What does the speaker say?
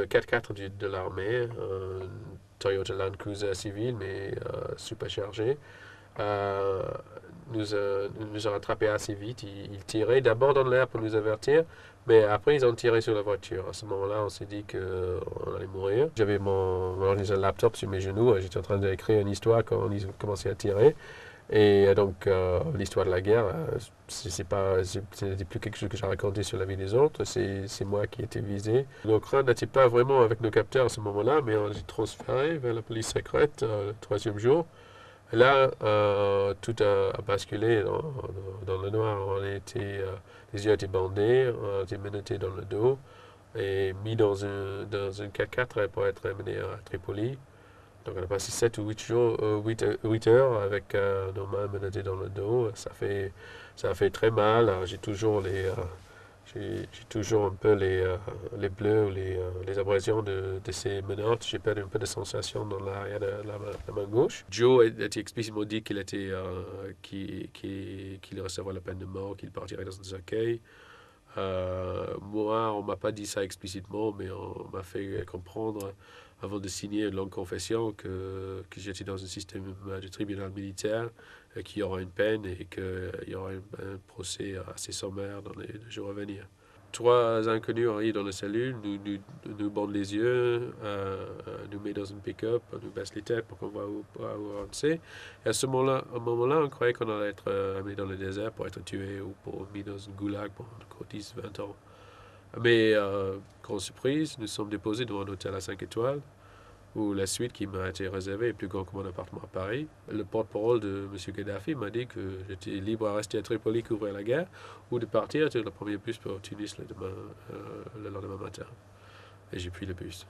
4x4 de l'armée, un Toyota Land Cruiser civil, mais superchargé. Euh, nous a rattrapés assez vite. Ils tiraient d'abord dans l'air pour nous avertir, mais après ils ont tiré sur la voiture. À ce moment-là, on s'est dit qu'on allait mourir. J'avais mon ordinateur laptop sur mes genoux. J'étais en train d'écrire une histoire quand ils ont commencé à tirer. Et donc, l'histoire de la guerre, ce n'était plus quelque chose que j'ai raconté sur la vie des autres, c'est moi qui étais visé. Nos craintes n'étaient pas vraiment avec nos capteurs à ce moment-là, mais on s'est transféré vers la police secrète le troisième jour. Et là, tout a basculé dans le noir. Les yeux étaient bandés, on a été menottés dans le dos et mis dans une 4x4 pour être amené à Tripoli. Donc on a passé 7 ou 8 jours, 8 heures avec nos mains menottées dans le dos. Ça a fait très mal. J'ai toujours un peu les bleus ou les abrasions de ces menottes. J'ai perdu un peu de sensation dans l'arrière de la main gauche. Joe était explicitement dit qu'il recevrait la peine de mort, qu'il partirait dans un cercueil. Moi, on m'a pas dit ça explicitement, mais on m'a fait comprendre avant de signer une longue confession que j'étais dans un système de tribunal militaire, qu'il y aura une peine et qu'il y aura un procès assez sommaire dans les jours à venir. Trois inconnus arrivent dans la cellule, nous bandent les yeux, nous mettent dans une pick-up, nous baissent les têtes pour qu'on voit où on sait. Et à ce moment-là, on croyait qu'on allait être amené dans le désert pour être tué ou pour mis dans une goulag pour encore 10, 20 ans. Mais, grande surprise, nous sommes déposés dans un hôtel à 5 étoiles, où la suite qui m'a été réservée est plus grande que mon appartement à Paris. Le porte-parole de M. Gaddafi m'a dit que j'étais libre à rester à Tripoli couvrir la guerre ou de partir sur le premier bus pour Tunis le lendemain matin. Et j'ai pris le bus.